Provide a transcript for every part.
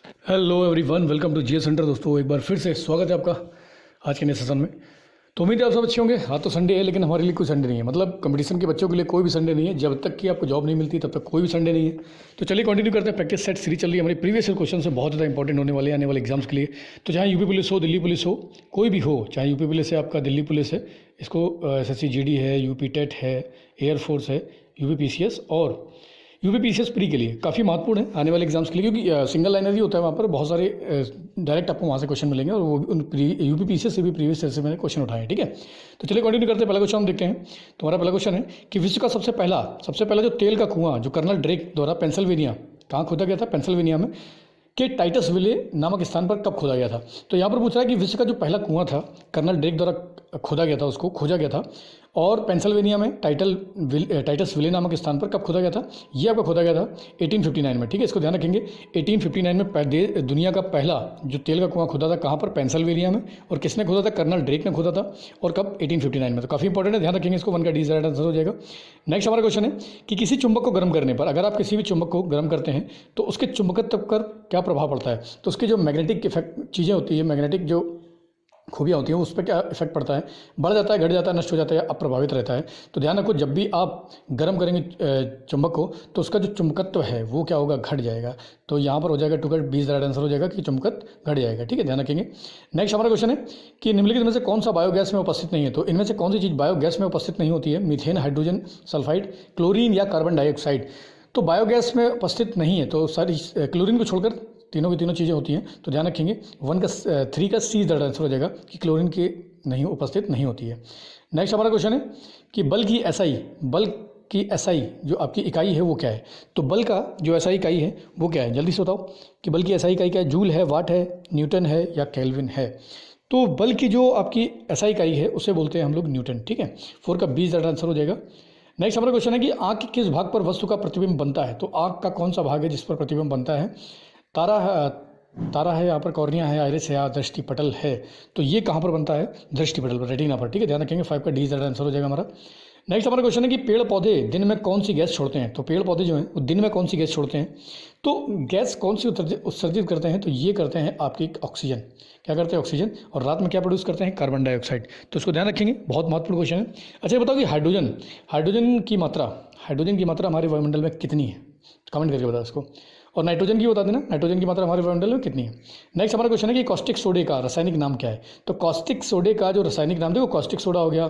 Hello everyone, welcome to GS centre. दोस्तों एक बार फिर से स्वागत है आपका आज के नए सेशन में। तो उम्मीद है आप सब अच्छे होंगे। हाँ, तो संडे है, लेकिन हमारे लिए कोई संडे नहीं है। मतलब कंपटीशन के बच्चों के लिए कोई भी संडे नहीं है। जब तक कि आपको जॉब नहीं मिलती तब तक कोई भी संडे नहीं है। तो चलिए कंटिन्यू करते हैं। प्रैक्टिस सेट सीरीज चल रही है हमारी। प्रीवियस ईयर क्वेश्चन से बहुत ज़्यादा इंपॉर्टेंट होने वाले आने वाले एग्जाम्स के लिए। तो चाहे यूपी पुलिस हो, दिल्ली पुलिस हो, कोई भी हो, चाहे यूपी पुलिस है, आपका दिल्ली पुलिस है, इसको एसएससी जीडी है, यूपी टेट है, एयरफोर्स है, यूपी पीसीएस और यूपी पीसीएस प्री के लिए काफ़ी महत्वपूर्ण है आने वाले एग्जाम्स के लिए, क्योंकि सिंगल लाइनर ही होता है। वहाँ पर बहुत सारे डायरेक्ट आपको वहाँ से क्वेश्चन मिलेंगे और वो उन यूपी पीसीएस से भी प्रीवियस ईयर से मैंने क्वेश्चन उठाए हैं। ठीक है, तो चलिए कंटिन्यू करते हैं। पहला क्वेश्चन हम देखते हैं। तो हमारा पहला क्वेश्चन है कि विश्व का सबसे पहला जो तेल का कुआं जो कर्नल ड्रेक द्वारा पेंसिल्वेनिया, कहाँ खोदा गया था? पेंसिल्वेनिया में के टाइटस विले नामक स्थान पर कब खोदा गया था? तो यहाँ पर पूछ रहा है कि विश्व का जो पहला कुआं था कर्नल ड्रेक द्वारा खोदा गया था, उसको खोजा गया था और पेंसिल्वेनिया में टाइटस विले नामक स्थान पर कब खोदा गया था? ये आपका खोदा गया था 1859 में। ठीक है, इसको ध्यान रखेंगे। 1859 में दुनिया का पहला जो तेल का कुआं खोदा था, कहाँ पर? पेंसिल्वेनिया में। और किसने खोदा था? कर्नल ड्रेक ने खोदा था। और कब? 1859 में। तो काफ़ी इंपॉर्टेंट है, ध्यान रखेंगे इसको। 1 का डी राइट आंसर हो जाएगा। नेक्स्ट हमारा क्वेश्चन है कि किसी चुंबक को गर्म करने पर, अगर आप किसी भी चुंबक को गर्म करते हैं तो उसके चुंबकत्व पर क्या प्रभाव पड़ता है? तो उसकी जो मैग्नेटिक इफेक्ट चीज़ें होती है, मैग्नेटिक जो खूबियाँ होती हैं, उस पर क्या इफेक्ट पड़ता है? बढ़ जाता है, घट जाता है, नष्ट हो जाता है, अप्रभावित रहता है? तो ध्यान रखो, जब भी आप गर्म करेंगे चुंबक को तो उसका जो चुंबकत्व है वो क्या होगा? घट जाएगा। तो यहाँ पर हो जाएगा 2 का 20 राइट आंसर हो जाएगा कि चुंबकत्व घट जाएगा। ठीक है, ध्यान रखेंगे। नेक्स्ट हमारा क्वेश्चन है कि निम्नलिखित में से कौन सा बायोगैस में उपस्थित नहीं है? तो इनमें से कौन सी चीज़ बायोगैस में उपस्थित नहीं होती है? मीथेन, हाइड्रोजन सल्फाइड, क्लोरीन या कार्बन डाइऑक्साइड? तो बायोगैस में उपस्थित नहीं है, तो सारी क्लोरीन को छोड़कर तीनों की तीनों चीज़ें होती हैं। तो ध्यान रखेंगे 3 का सी राइट आंसर हो जाएगा कि क्लोरीन की नहीं उपस्थित नहीं होती है। नेक्स्ट हमारा क्वेश्चन है कि बल की एसआई जो आपकी इकाई है वो क्या है? तो बल का जो एसआई इकाई है वो क्या है? जल्दी से बताओ कि बल की एसआई इकाई क्या है? जूल है, वाट है, न्यूटन है या केल्विन है? तो बल की जो आपकी एसआई इकाई है उसे बोलते हैं हम लोग न्यूटन। ठीक है, 4 का 20 राइट आंसर हो जाएगा। नेक्स्ट हमारा क्वेश्चन है कि आँख के किस भाग पर वस्तु का प्रतिबिंब बनता है? तो आँख का कौन सा भाग है जिस पर प्रतिबिंब बनता है? तारा है, यहाँ पर कॉर्निया है, आइरिस है या दृष्टिपटल है? तो ये कहाँ पर बनता है? दृष्टिपटल पर, रेटिना पर। ठीक है, ध्यान रखेंगे। 5 का डी आंसर हो जाएगा हमारा। नेक्स्ट हमारा क्वेश्चन है कि पेड़ पौधे दिन में कौन सी गैस छोड़ते हैं? तो पेड़ पौधे जो हैं वो दिन में कौन सी गैस छोड़ते हैं? तो गैस कौन सी उत्सर्जित करते हैं? तो ये करते हैं आपकी ऑक्सीजन। क्या करते हैं? ऑक्सीजन। और रात में क्या प्रोड्यूस करते हैं? Carbon dioxide. तो इसको ध्यान रखेंगे, बहुत महत्वपूर्ण क्वेश्चन है। अच्छा, ये बताओ कि हाइड्रोजन की मात्रा हमारे वायुमंडल में कितनी है? कमेंट करके बताओ इसको। और नाइट्रोजन की बता देना, नाइट्रोजन की मात्रा हमारे वायुमंडल में कितनी है? नेक्स्ट हमारा क्वेश्चन है कि कॉस्टिक सोडे का रासायनिक नाम क्या है? तो कॉस्टिक सोडे का जो रासायनिक नाम, देखो कॉस्टिक सोडा हो गया,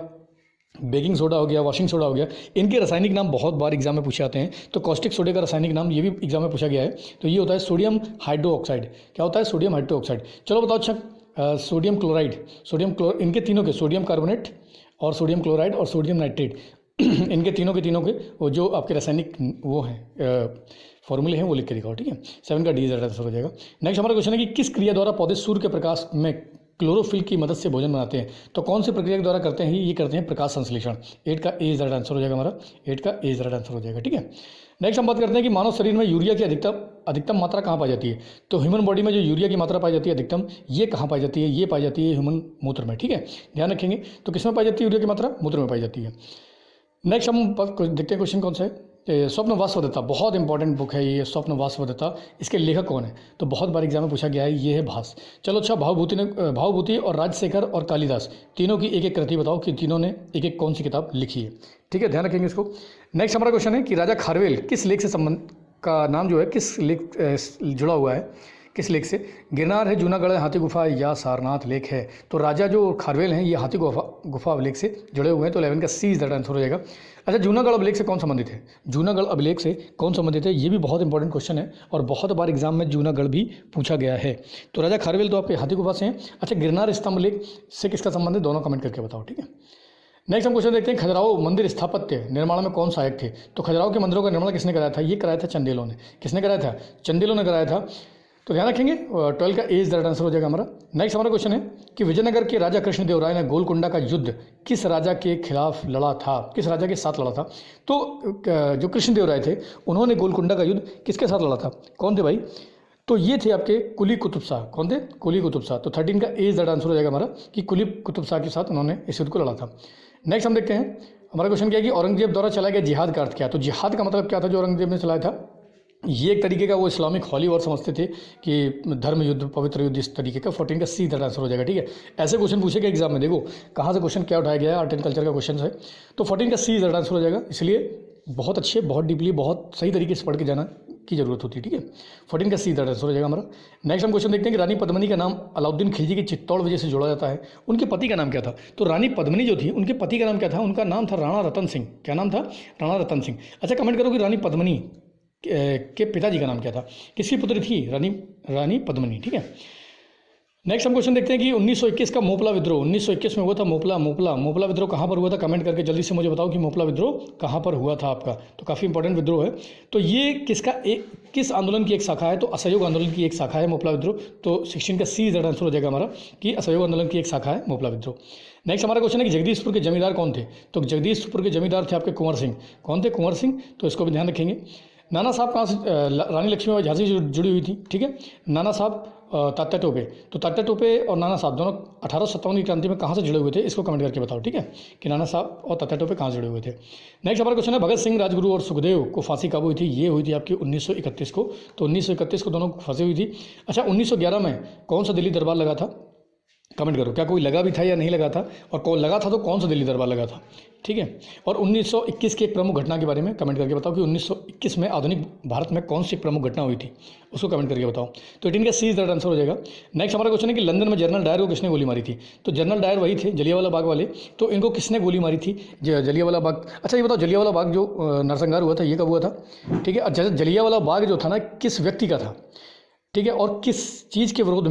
बेकिंग सोडा हो गया, वॉशिंग सोडा हो गया, इनके रासायनिक नाम बहुत बार एग्जाम में पूछे जाते हैं। तो कॉस्टिक सोडे का रासायनिक नाम ये भी एग्जाम में पूछा गया है। तो ये होता है सोडियम हाइड्रोक्साइड। क्या होता है? Sodium hydroxide. चलो बताओ। अच्छा, सोडियम क्लोराइड, इनके तीनों के, सोडियम कार्बोनेट और सोडियम क्लोराइड और सोडियम नाइट्रेट, इनके तीनों के वो जो आपके रासायनिक वो हैं फॉर्मूले हैं वो लिख के दिखाओ। ठीक है, 7 का डी आंसर हो जाएगा। नेक्स्ट हमारा क्वेश्चन है कि किस क्रिया द्वारा पौधे सूर्य के प्रकाश में क्लोरोफिल की मदद से भोजन बनाते हैं? तो कौन सी प्रक्रिया के द्वारा करते हैं? ये करते हैं प्रकाश संश्लेषण। 8 का ए आंसर हो जाएगा हमारा। 8 का ए आंसर हो जाएगा। ठीक है, नेक्स्ट हम बात करते हैं कि मानव शरीर में यूरिया की अधिकतम मात्रा कहाँ पाई जाती है? तो ह्यूमन बॉडी में जो यूरिया की मात्रा पाई जाती है अधिकतम, ये कहाँ पाई जाती है? ये पाई जाती है ह्यूमन मूत्र में। ठीक है, ध्यान रखेंगे। तो किस में पाई जाती है यूरिया की मात्रा? मूत्र में पाई जाती है। नेक्स्ट हम देखते हैं क्वेश्चन कौन सा है। स्वप्न वास्तवदत्ता, बहुत इंपॉर्टेंट बुक है ये स्वप्न वास्तवदत्ता। इसके लेखक कौन है? तो बहुत बार एग्जाम में पूछा गया है, ये है भास। चलो अच्छा, भावभूति और राजशेखर और कालिदास तीनों की एक एक कृति बताओ कि तीनों ने एक एक कौन सी किताब लिखी है। ठीक है, ध्यान रखेंगे इसको। नेक्स्ट हमारा क्वेश्चन है कि राजा खारवेल किस लेख से संबंध का नाम जो है किस लेख जुड़ा हुआ है? किस लेख से? गिरनार है, जूनागढ़ है, हाथी गुफा या सारनाथ लेक है? तो राजा जो खारवेल हैं ये हाथी गुफा अभिलेख से जुड़े हुए हैं। तो 11 का सी दैट आंसर हो जाएगा। अच्छा, जूनागढ़ अभिलेख से कौन संबंधित है? जूनागढ़ अभिलेख से कौन संबंधित है? ये भी बहुत इंपॉर्टेंट क्वेश्चन है और बहुत बार एग्जाम में जूनागढ़ भी पूछा गया है। तो राजा खारवेल तो आपके हाथी गुफा से हैं। अच्छा, गिरनार स्तंभ लेख से किसका संबंध है? दोनों कमेंट करके बताओ। ठीक है, नेक्स्ट हम क्वेश्चन देखते हैं, खजुराहो मंदिर स्थापत्य निर्माण में कौन सहायक थे? तो खजुराहो के मंदिरों का निर्माण किसने कराया था? ये कराया था चंदेलों ने। किसने कराया था? चंदेलों ने कराया था। तो ध्यान रखेंगे 12 का एज दैट आंसर हो जाएगा हमारा। नेक्स्ट हमारा क्वेश्चन है कि विजयनगर के राजा कृष्णदेव राय ने गोलकुंडा का युद्ध किस राजा के खिलाफ लड़ा था? किस राजा के साथ लड़ा था? तो जो कृष्णदेव राय थे उन्होंने गोलकुंडा का युद्ध किसके साथ लड़ा था? कौन थे भाई? तो ये थे आपके कुली कुतुब शाह। कौन थे? कुली कुतुब शाह। तो 13 का एज दैट आंसर हो जाएगा हमारा कि कुली कुतुब शाह के साथ उन्होंने इस युद्ध को लड़ा था। नेक्स्ट हम देखते हैं, हमारा क्वेश्चन क्या है कि औरंगजेब द्वारा चलाया गया जिहाद का अर्थ क्या है? तो जिहाद का मतलब क्या था जो औरंगजेब ने चलाया था? ये एक तरीके का वो इस्लामिक हॉली वॉर समझते थे कि धर्म युद्ध, पवित्र युद्ध, इस तरीके का। 14 का सी दैट आंसर हो जाएगा, ठीक है। ऐसे क्वेश्चन पूछेगा एग्जाम में, देखो कहाँ से क्वेश्चन क्या उठाया गया है, आर्ट एंड कल्चर का क्वेश्चन है, तो 14 का सी दैट आंसर हो जाएगा। इसलिए बहुत अच्छे, बहुत डीपली, बहुत सही तरीके से पढ़ के जाना की जरूरत होती है, ठीक है। 14 का सी दैट आंसर हो जाएगा हमारा। नेक्स्ट हम क्वेश्चन देखते हैं कि रानी पद्मिनी का नाम अलाउद्दीन खिलजी की चित्तौड़ वजह से जोड़ा जाता है, उनके पति का नाम क्या था। तो रानी पद्मिनी जो थी, उनके पति का नाम क्या था, उनका नाम था राणा रतन सिंह। क्या नाम था, राणा रतन सिंह। अच्छा कमेंट करो कि रानी पद्मिनी के पिताजी का नाम क्या था, किसकी पुत्री थी, रानी पद्मिनी, ठीक है। नेक्स्ट हम क्वेश्चन देखते हैं कि 1921 का मोपला विद्रोह, 1921 में हुआ था मोपला विद्रोह कहाँ पर हुआ था, कमेंट करके जल्दी से मुझे बताओ कि मोपला विद्रोह कहाँ पर हुआ था आपका। तो काफ़ी इंपॉर्टेंट विद्रोह है। तो ये किस आंदोलन की एक शाखा है, तो असहयोग आंदोलन की एक शाखा है मोपला विद्रोह। तो 16 का सी ज़्यादा आंसर हो जाएगा हमारा कि असहयोग आंदोलन की एक शाखा है मोपला विद्रोह। नेक्स्ट हमारा क्वेश्चन है कि जगदीशपुर के जमींदार कौन थे। तो जगदीशपुर के जमींदार थे आपके कुंवर सिंह। कौन थे, कुंवर सिंह। तो इसको भी ध्यान रखेंगे। नाना साहब कहाँ से, रानी लक्ष्मीबाई झांसी से जुड़ी हुई थी, ठीक है। नाना साहब तात्या टोपे, तो तात्या टोपे और नाना साहब दोनों 1857 की क्रांति में कहाँ से जुड़े हुए थे, इसको कमेंट करके बताओ, ठीक है, कि नाना साहब और तात्या टोपे कहाँ से जुड़े हुए थे। नेक्स्ट हमारा क्वेश्चन है भगत सिंह, राजगुरु और सुखदेव को फांसी कब हुई थी। ये हुई थी आपकी 1931 को। तो 1931 को दोनों को फांसी हुई थी। अच्छा 1911 में कौन सा दिल्ली दरबार लगा था, कमेंट करो, क्या कोई लगा भी था या नहीं लगा था, और कौन लगा था तो कौन सा दिल्ली दरबार लगा था, ठीक है। और 1921 की एक प्रमुख घटना के बारे में कमेंट करके बताओ कि 1921 में आधुनिक भारत में कौन सी प्रमुख घटना हुई थी, उसको कमेंट करके बताओ। तो 18 का सी दैट आंसर हो जाएगा। नेक्स्ट हमारा क्वेश्चन है कि लंदन में जनरल डायर को किसने गोली मारी थी। तो जनरल डायर वही थे जलियांवाला बाग वाले, तो इनको किसने गोली मारी थी, जलियांवाला बाग। अच्छा ये बताओ जलियांवाला बाग जो नरसंहार हुआ था ये कब हुआ था, ठीक है। अच्छा जलियांवाला बाग जो था ना किस व्यक्ति का था, ठीक है, और किस चीज़ के विरोध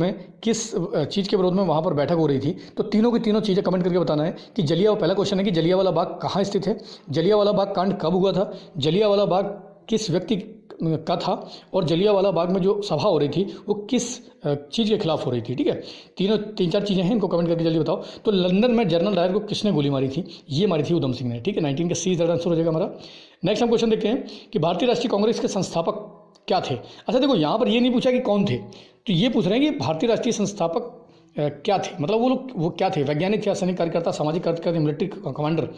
में वहाँ पर बैठक हो रही थी। तो तीनों की तीनों चीज़ें कमेंट करके बताना है कि पहला क्वेश्चन है कि जलियांवाला बाग कहाँ स्थित है, जलियांवाला बाग कांड कब हुआ था, जलियांवाला बाग किस व्यक्ति का था, और जलियांवाला बाग में जो सभा हो रही थी वो किस चीज़ के खिलाफ हो रही थी, ठीक है। तीन चार चीज़ें हैं, इनको कमेंट करके जल्दी बताओ। तो लंदन में जनरल डायर को किसने गोली मारी थी, ये मारी थी उधम सिंह ने, ठीक है। 19 का सी ज़्यादा आंसर हो जाएगा हमारा। नेक्स्ट हम क्वेश्चन देखते हैं कि भारतीय राष्ट्रीय कांग्रेस के संस्थापक क्या थे। अच्छा देखो यहाँ पर ये नहीं पूछा कि कौन थे, तो ये पूछ रहे हैं कि भारतीय राष्ट्रीय संस्थापक क्या थे, मतलब वो क्या थे, वैज्ञानिक थे, सैनिक कार्यकर्ता, सामाजिक कार्यकर्ता, मिलिट्री कमांडर।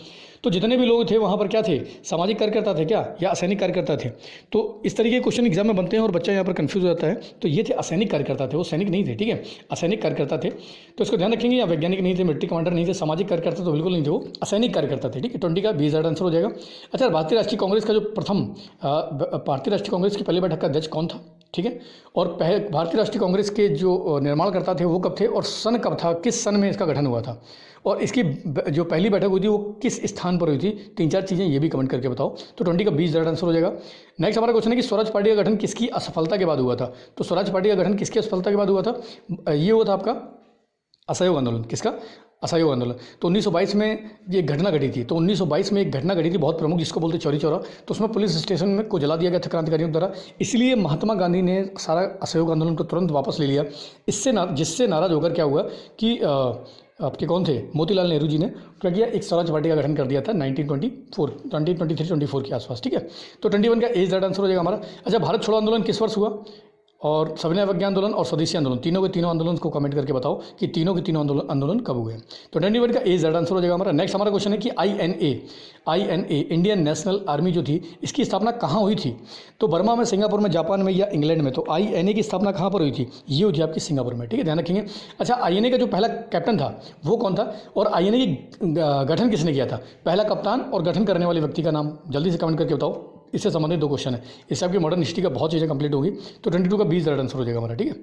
तो जितने भी लोग थे वहाँ पर क्या थे, सामाजिक कार्यकर्ता थे क्या या असैनिक कार्यकर्ता थे। तो इस तरीके के क्वेश्चन एग्जाम में बनते हैं और बच्चा यहाँ पर कंफ्यूज हो जाता है। तो ये थे असैनिक कार्यकर्ता थे, वो सैनिक नहीं थे, ठीक है, असैनिक कार्यकर्ता थे। तो इसको ध्यान रखेंगे, या वैज्ञानिक नहीं थे, मिलिट्री कमांडर नहीं थे, सामाजिक कार्यकर्ता तो बिल्कुल नहीं थे, वो असैनिक कार्यकर्ता थे, ठीक है। 20 का 20 आंसर हो जाएगा। अच्छा भारतीय राष्ट्रीय कांग्रेस का जो भारतीय राष्ट्रीय कांग्रेस की पहली बैठक का अध्यक्ष कौन था, ठीक है। और भारतीय राष्ट्रीय कांग्रेस के जो निर्माणकर्ता थे वो कब थे, और सन कब था, किस सन में इसका गठन हुआ था, और इसकी जो पहली बैठक हुई थी वो किस स्थान पर हुई थी। 3-4 चीज़ें ये भी कमेंट करके बताओ। तो 20 का 20 आंसर हो जाएगा। नेक्स्ट हमारा क्वेश्चन है कि स्वराज पार्टी का गठन किसकी असफलता के बाद हुआ था। तो स्वराज पार्टी का गठन किसकी असफलता के बाद हुआ था, ये हुआ था आपका असहयोग आंदोलन। किसका, असहयोग आंदोलन। तो 1922 में ये घटना घटी थी। तो 1922 में एक घटना घटी थी बहुत प्रमुख, जिसको बोलते चौरी चौरा। तो उसमें पुलिस स्टेशन में को जला दिया गया था क्रांतिकारियों द्वारा। इसलिए महात्मा गांधी ने सारा असहयोग आंदोलन को तुरंत वापस ले लिया। जिससे नाराज होकर क्या हुआ कि आपके कौन थे, मोतीलाल नेहरू जी ने क्या किया, एक स्वराज पार्टी का गठन कर दिया था 1923-24 के आसपास, ठीक है। तो 21 का एज दैट आंसर हो जाएगा हमारा। अच्छा भारत छोड़ो आंदोलन किस वर्ष हुआ, और सविनय अवज्ञा आंदोलन और स्वदेशी आंदोलन, तीनों के तीनों आंदोलन को कमेंट करके बताओ कि तीनों के तीनों आंदोलन कब हुए। तो 21 का एज दैट आंसर हो जाएगा हमारा। नेक्स्ट हमारा क्वेश्चन है कि INA इंडियन नेशनल आर्मी जो थी, इसकी स्थापना कहाँ हुई थी। तो बर्मा में, सिंगापुर में, जापान में या इंग्लैंड में। तो INA की स्थापना कहाँ पर हुई थी, ये हुई थी आपकी सिंगापुर में, ठीक है, ध्यान रखेंगे। अच्छा INA का जो पहला कैप्टन था वो कौन था, और INA की गठन किसने किया था, पहला कप्तान और गठन करने वाले व्यक्ति का नाम जल्दी से कमेंट करके बताओ। इससे संबंधित 2 क्वेश्चन है, इससे आपकी मॉडर्न हिस्ट्री का बहुत चीज़ें कंप्लीट होगी। तो 22 का 20 आंसर हो जाएगा हमारा, ठीक है।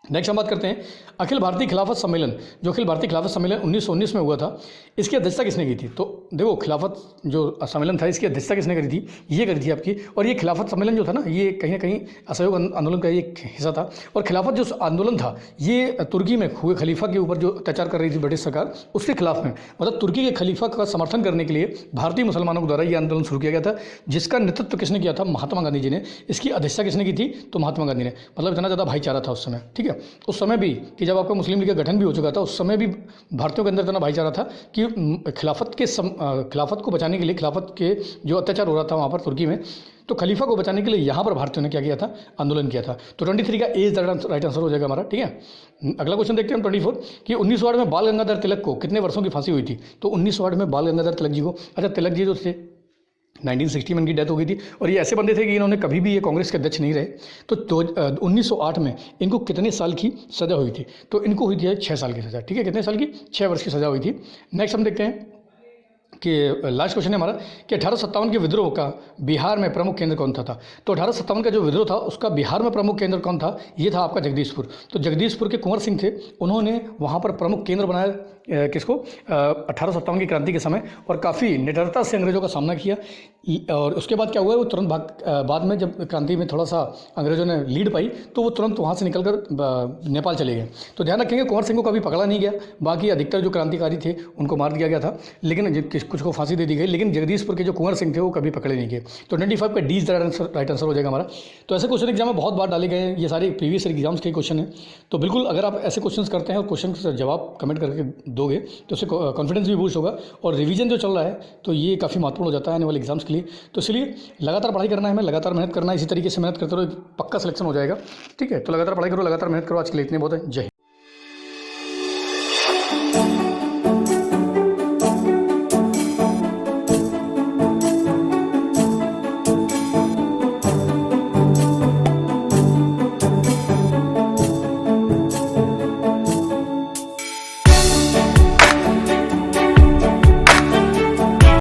नेक्स्ट हम बात करते हैं अखिल भारतीय खिलाफत सम्मेलन। जो अखिल भारतीय खिलाफत सम्मेलन 1919 में हुआ था, इसकी अध्यक्षता किसने की थी। तो देखो खिलाफत जो सम्मेलन था इसकी अध्यक्षता किसने करी थी, ये करी थी आपकी। और ये खिलाफत सम्मेलन जो था ना, ये कहीं ना कहीं असहयोग आंदोलन का एक हिस्सा था। और खिलाफत जो आंदोलन था ये तुर्की में हुए खलीफा के ऊपर जो अत्याचार कर रही थी ब्रिटिश सरकार, उसके खिलाफ में, मतलब तुर्की के खलीफा का समर्थन करने के लिए भारतीय मुसलमानों के द्वारा ये आंदोलन शुरू किया गया था, जिसका नेतृत्व किसने किया था, महात्मा गांधी जी ने। इसकी अध्यक्षता किसने की थी, तो महात्मा गांधी ने। मतलब इतना ज़्यादा भाईचारा था उस समय, ठीक है। उस समय भी कि जब आपका मुस्लिम लीग का गठन भी हो चुका था, उस समय भी भारतीयों के अंदर इतना भाईचारा था कि खिलाफत को बचाने के लिए, खिलाफत के जो अत्याचार हो रहा था वहाँ पर तुर्की में, तो खलीफा को बचाने के लिए यहाँ पर भारतीयों ने क्या किया था, आंदोलन किया था। तो 23 का एज राइट आंसर हो जाएगा हमारा, ठीक है। अगला क्वेश्चन देखते हैं हम 24 कि 1908 में बाल गंगाधर तिलक को कितने वर्षों की फांसी हुई थी। तो 1908 में बाल गंगाधर तिलक जी को, अच्छा तिलक जी जो थे 1960 में इनकी डेथ हो गई थी। और ये ऐसे बंदे थे कि इन्होंने कभी भी ये कांग्रेस के अध्यक्ष नहीं रहे। तो 1908 में इनको कितने साल की सज़ा हुई थी? तो इनको हुई थी 6 साल की सज़ा। ठीक है, कितने साल की? 6 वर्ष की सज़ा हुई थी। नेक्स्ट हम देखते हैं कि लास्ट क्वेश्चन है हमारा कि 1857 के विद्रोह का बिहार में प्रमुख केंद्र कौन था? तो 1857 का जो विद्रोह था उसका बिहार में प्रमुख केंद्र कौन था? ये था आपका जगदीशपुर। तो जगदीशपुर के कुंवर सिंह थे, उन्होंने वहाँ पर प्रमुख केंद्र बनाया किसको? 1857 की क्रांति के समय, और काफ़ी निडरता से अंग्रेज़ों का सामना किया। और उसके बाद क्या हुआ, वो तुरंत बाद में जब क्रांति में थोड़ा सा अंग्रेज़ों ने लीड पाई तो वो तुरंत वहाँ से निकलकर नेपाल चले गए। तो ध्यान रखेंगे कुंवर सिंह को कभी पकड़ा नहीं गया, बाकी अधिकतर जो क्रांतिकारी थे उनको मार दिया गया था, लेकिन कुछ को फांसी दे दी गई, लेकिन जगदीशपुर के जो कुंवर सिंह थे वो कभी पकड़े नहीं गए। तो 25 का डी राइट आंसर हो जाएगा हमारा। तो ऐसे क्वेश्चन एग्जाम में बहुत बार डाले गए हैं, ये सारे प्रीवियस एग्जाम्स के क्वेश्चन हैं। तो बिल्कुल अगर आप ऐसे क्वेश्चन करते हैं और क्वेश्चन का जवाब कमेंट करके दोगे तो उससे कॉन्फिडेंस भी बूस्ट होगा, और रिवीजन जो चल रहा है तो ये काफ़ी महत्वपूर्ण हो जाता है आने वाले एग्जाम्स के लिए। तो इसलिए लगातार पढ़ाई करना है, हमें लगातार मेहनत करना है, इसी तरीके से मेहनत करते रहो, पक्का सिलेक्शन हो जाएगा। ठीक है, तो लगातार पढ़ाई करो, लगातार मेहनत करो। आज के लिए इतने बहुत है। जय हिंद।